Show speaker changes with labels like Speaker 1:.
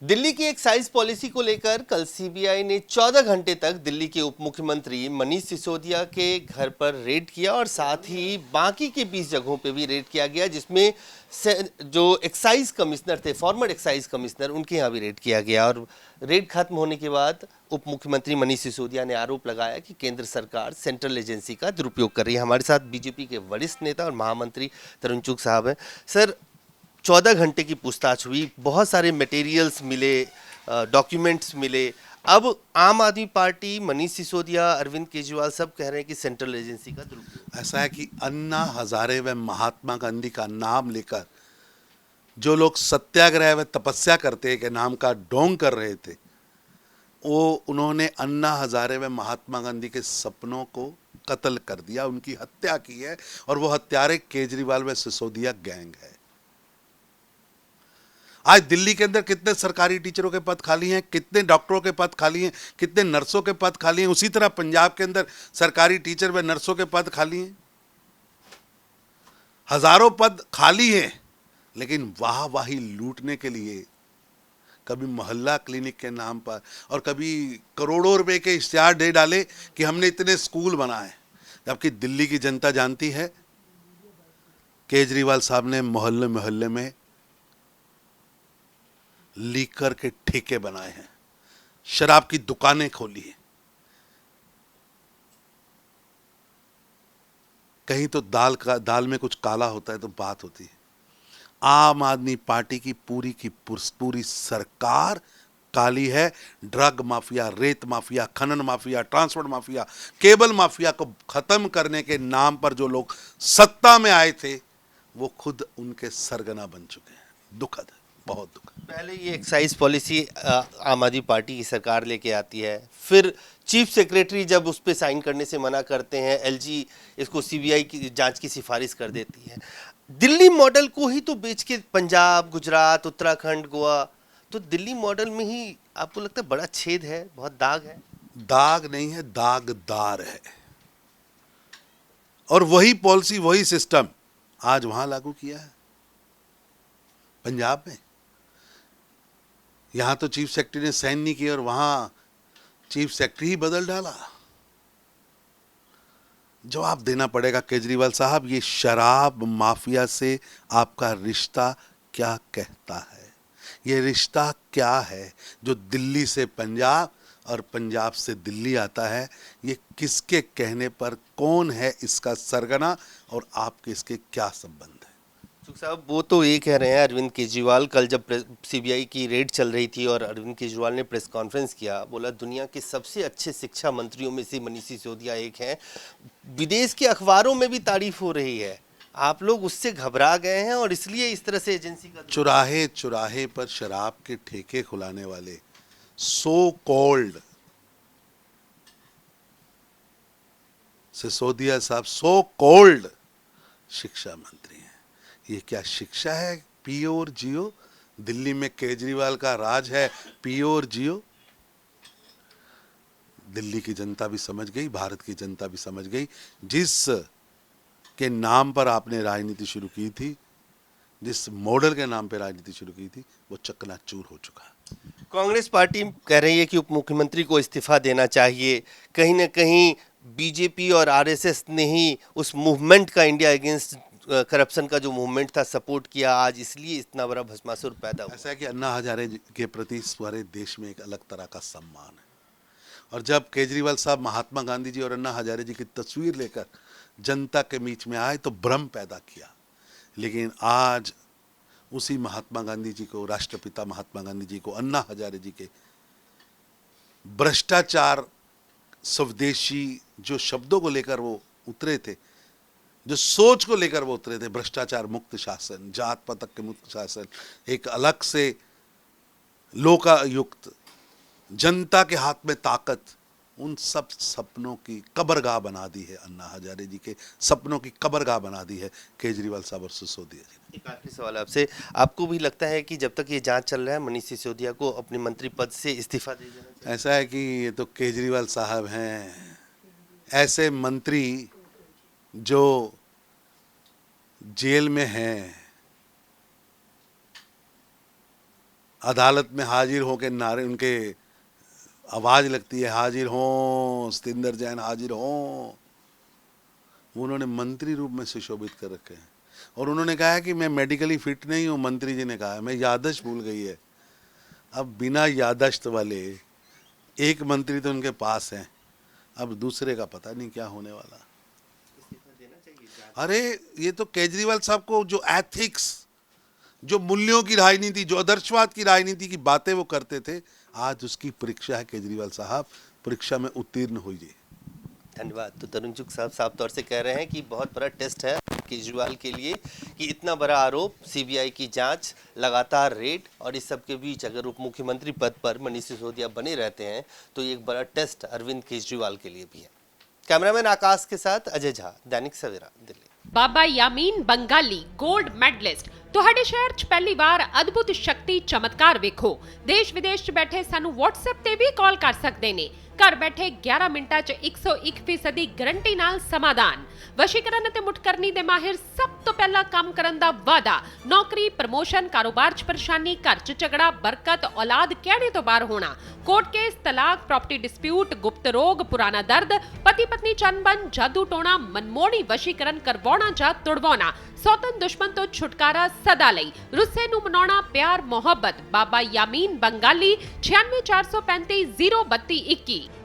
Speaker 1: दिल्ली की excise policy को लेकर कल सीबीआई ने 14 घंटे तक दिल्ली के उप मुख्यमंत्री मनीष सिसोदिया के घर पर रेड किया और साथ ही बाकी के 20 जगहों पे भी रेड किया गया, जिसमें जो एक्साइज कमिश्नर थे, फॉर्मर एक्साइज कमिश्नर, उनके यहाँ भी रेड किया गया। और रेड खत्म होने के बाद उप मुख्यमंत्री मनीष सिसोदिया ने आरोप लगाया कि केंद्र सरकार सेंट्रल एजेंसी का दुरुपयोग कर रही है। हमारे साथ बीजेपी के वरिष्ठ नेता और महामंत्री तरुण चुग साहब हैं। सर, 14 घंटे की पूछताछ हुई, बहुत सारे मटेरियल्स मिले, डॉक्यूमेंट्स मिले। अब आम आदमी पार्टी, मनीष सिसोदिया, अरविंद केजरीवाल सब कह रहे हैं कि सेंट्रल एजेंसी का दुरुपयोग।
Speaker 2: ऐसा है कि अन्ना हजारे व महात्मा गांधी का नाम लेकर जो लोग सत्याग्रह व तपस्या करते के नाम का ढोंग कर रहे थे, वो उन्होंने अन्ना हजारे व महात्मा गांधी के सपनों को कत्ल कर दिया, उनकी हत्या की है। और वो हत्यारे केजरीवाल व सिसोदिया गैंग है। आज दिल्ली के अंदर कितने सरकारी टीचरों के पद खाली हैं, कितने डॉक्टरों के पद खाली हैं, कितने नर्सों के पद खाली हैं। उसी तरह पंजाब के अंदर सरकारी टीचर व नर्सों के पद खाली हैं। हजारों पद खाली हैं, लेकिन वाही लूटने के लिए कभी मोहल्ला क्लिनिक के नाम पर और कभी करोड़ों रुपए के इश्तिहार दे डाले कि हमने इतने स्कूल बनाए। जबकि दिल्ली की जनता जानती है केजरीवाल साहब ने मोहल्ले मोहल्ले में लीकर के ठेके बनाए हैं, शराब की दुकानें खोली हैं। कहीं तो दाल में कुछ काला होता है तो बात होती है। आम आदमी पार्टी की पूरी सरकार काली है। ड्रग माफिया, रेत माफिया, खनन mafia, transport mafia, cable mafia को खत्म करने के नाम पर जो लोग सत्ता में आए थे, वो खुद उनके सरगना बन चुके हैं। दुखद है, बहुत दुखद।
Speaker 1: पहले ये एक्साइज पॉलिसी आम आदमी पार्टी की सरकार लेके आती है, फिर चीफ सेक्रेटरी जब उस पर साइन करने से मना करते हैं, एलजी इसको सीबीआई की जांच की सिफारिश कर देती है। दिल्ली मॉडल को ही तो बेच के पंजाब, गुजरात, उत्तराखंड, गोवा, तो दिल्ली मॉडल में ही आपको लगता है बड़ा छेद है, बहुत दाग है?
Speaker 2: दाग नहीं है, दागदार है। और वही पॉलिसी, वही सिस्टम आज वहां लागू किया है पंजाब में। यहां तो चीफ सेक्रेटरी ने साइन नहीं किया और वहां चीफ सेक्रेटरी ही बदल डाला। जवाब देना पड़ेगा केजरीवाल साहब, ये शराब माफिया से आपका रिश्ता क्या कहता है? ये रिश्ता क्या है जो दिल्ली से पंजाब और पंजाब से दिल्ली आता है? ये किसके कहने पर, कौन है इसका सरगना और आपके इसके क्या संबंध है?
Speaker 1: सुख साहब, वो तो ये कह रहे हैं, अरविंद केजरीवाल कल जब सीबीआई की रेड चल रही थी और अरविंद केजरीवाल ने प्रेस कॉन्फ्रेंस किया, बोला दुनिया के सबसे अच्छे शिक्षा मंत्रियों में से मनीष सिसोदिया एक हैं, विदेश के अखबारों में भी तारीफ हो रही है। आप लोग उससे घबरा गए हैं और इसलिए इस तरह से एजेंसी का
Speaker 2: चुराहे चुराहे पर शराब के ठेके खुलाने वाले सो कॉल्ड सिसोदिया साहब सो कॉल्ड शिक्षा मंत्री हैं। ये क्या शिक्षा है? पियो और जियो। दिल्ली में केजरीवाल का राज है, पियो और जियो। दिल्ली की जनता भी समझ गई, भारत की जनता भी समझ गई, जिस के नाम पर आपने राजनीति शुरू की थी, जिस मॉडल के नाम पर राजनीति शुरू की थी, वो चकनाचूर हो चुका है।
Speaker 1: कांग्रेस पार्टी कह रही है कि उप मुख्यमंत्री को इस्तीफा देना चाहिए। कहीं ना कहीं बीजेपी और आरएसएस ने ही उस मूवमेंट का, इंडिया अगेंस्ट करप्शन का जो मूवमेंट था, सपोर्ट किया, आज इसलिए इतना बड़ा भस्मासुर पैदा हुआ।
Speaker 2: ऐसा है कि अन्ना हजारे के प्रति सारे देश में एक अलग तरह का सम्मान है। और जब केजरीवाल साहब महात्मा गांधी जी और अन्ना हजारे जी की तस्वीर लेकर जनता के बीच में आए तो भ्रम पैदा किया। लेकिन आज उसी महात्मा गांधी जी को, राष्ट्रपिता महात्मा गांधी जी को, अन्ना हजारे जी के भ्रष्टाचार, स्वदेशी जो शब्दों को लेकर वो उतरे थे, जो सोच को लेकर वो उतरे थे, भ्रष्टाचार मुक्त शासन, जात पात के मुक्त शासन, एक अलग से लोकायुक्त, जनता के हाथ में ताकत, उन सब सपनों की कब्रगाह बना दी है। अन्ना हजारे जी के सपनों की कब्रगाह बना दी है केजरीवाल साहब और सिसोदिया जी।
Speaker 1: एक आखिरी सवाल आपसे, आपको भी लगता है कि जब तक ये जांच चल रहा है मनीष सिसोदिया को अपने मंत्री पद से इस्तीफा दे देना चाहिए?
Speaker 2: ऐसा है कि ये तो केजरीवाल साहब हैं, ऐसे मंत्री जो जेल में हैं, अदालत में हाजिर होकर नारे उनके आवाज़ लगती है, हाजिर हों सतिंदर जैन, हाजिर हों। उन्होंने मंत्री रूप में सुशोभित कर रखे हैं और उन्होंने कहा है कि मैं मेडिकली फिट नहीं हूँ। मंत्री जी ने कहा है, मैं याददाश्त भूल गई है। अब बिना याददाश्त वाले एक मंत्री तो उनके पास हैं, अब दूसरे का पता नहीं क्या होने वाला। अरे ये तो केजरीवाल साहब को जो एथिक्स, जो मूल्यों की राजनीति, जो आदर्शवाद की राजनीति की बातें वो करते थे, आज उसकी परीक्षा है। केजरीवाल साहब परीक्षा में उत्तीर्ण होइए।
Speaker 1: धन्यवाद। तो तरुण चुग साहब साफ तौर से कह रहे हैं कि बहुत बड़ा टेस्ट है केजरीवाल के लिए कि इतना बड़ा आरोप, सीबीआई की जांच, लगातार रेड और इस सब के बीच अगर उप मुख्यमंत्री पद पर मनीष सिसोदिया बने रहते हैं तो ये एक बड़ा टेस्ट अरविंद केजरीवाल के लिए भी है। कैमरामैन आकाश के साथ अजय झा, दैनिक सवेरा, दिल्ली।
Speaker 3: ਬਾਬਾ ਯਾਮੀਨ ਬੰਗਾਲੀ 골ਡ ਮੈਡਲਿਸਟ ਤੁਹਾਡੇ ਸ਼ਹਿਰ 'ਚ ਪਹਿਲੀ ਵਾਰ ਅਦਭੁਤ ਸ਼ਕਤੀ ਚਮਤਕਾਰ ਵੇਖੋ। ਦੇਸ਼ ਵਿਦੇਸ਼ 'ਚ ਬੈਠੇ ਸਾਨੂੰ WhatsApp ਤੇ ਵੀ ਕਾਲ ਕਰ ਸਕਦੇ ਨੇ। ਘਰ ਬੈਠੇ 11 ਮਿੰਟਾਂ 'ਚ 101% ਦੀ ਗਰੰਟੀ ਨਾਲ ਸਮਾਧਾਨ। ਵਸ਼ੀਕਰਨ ਅਤੇ ਮੁਠਕਰਨੀ ਦੇ ਮਾਹਿਰ ਸਭ ਤੋਂ ਪਹਿਲਾਂ ਕੰਮ ਕਰਨ ਦਾ ਵਾਅਦਾ। ਨੌਕਰੀ, ਪ੍ਰਮੋਸ਼ਨ, ਕਾਰੋਬਾਰ 'ਚ ਪਰੇਸ਼ਾਨੀ, ਘਰ 'ਚ ਝਗੜਾ, ਬਰਕਤ, ਔਲਾਦ ਕਹਿਣੇ ਤੋਂ ਬਾਹਰ ਹੋਣਾ, ਕੋਰਟ ਕੇਸ, ਤਲਾਕ, ਪ੍ਰਾਪਰਟੀ ਡਿਸਪਿਊਟ, ਗੁਪਤ ਰੋਗ, ਪੁਰਾਣਾ ਦਰਦ, ਪਤੀ ਪਤਨੀ ਚੰਬਨ, ਜਾਦੂ ਟੋਣਾ, ਮਨਮੋਹਣੀ ਵਸ਼ੀਕਰਨ ਕਰਵਾਉਣਾ ਜਾਂ ਤੁੜਵਾਉਣਾ, ਸੌਤਨ ਦੁਸ਼ਮਣ ਤੋਂ ਛੁਟਕਾਰਾ ਸਦਾ ਲਈ, ਰੁੱਸੇ ਨੂੰ ਮਨਾਉਣਾ, ਪਿਆਰ ਮੁਹੱਬਤ। ਬਾਬਾ ਯਾਮੀਨ ਬੰਗਾਲੀ 96 435 032 21।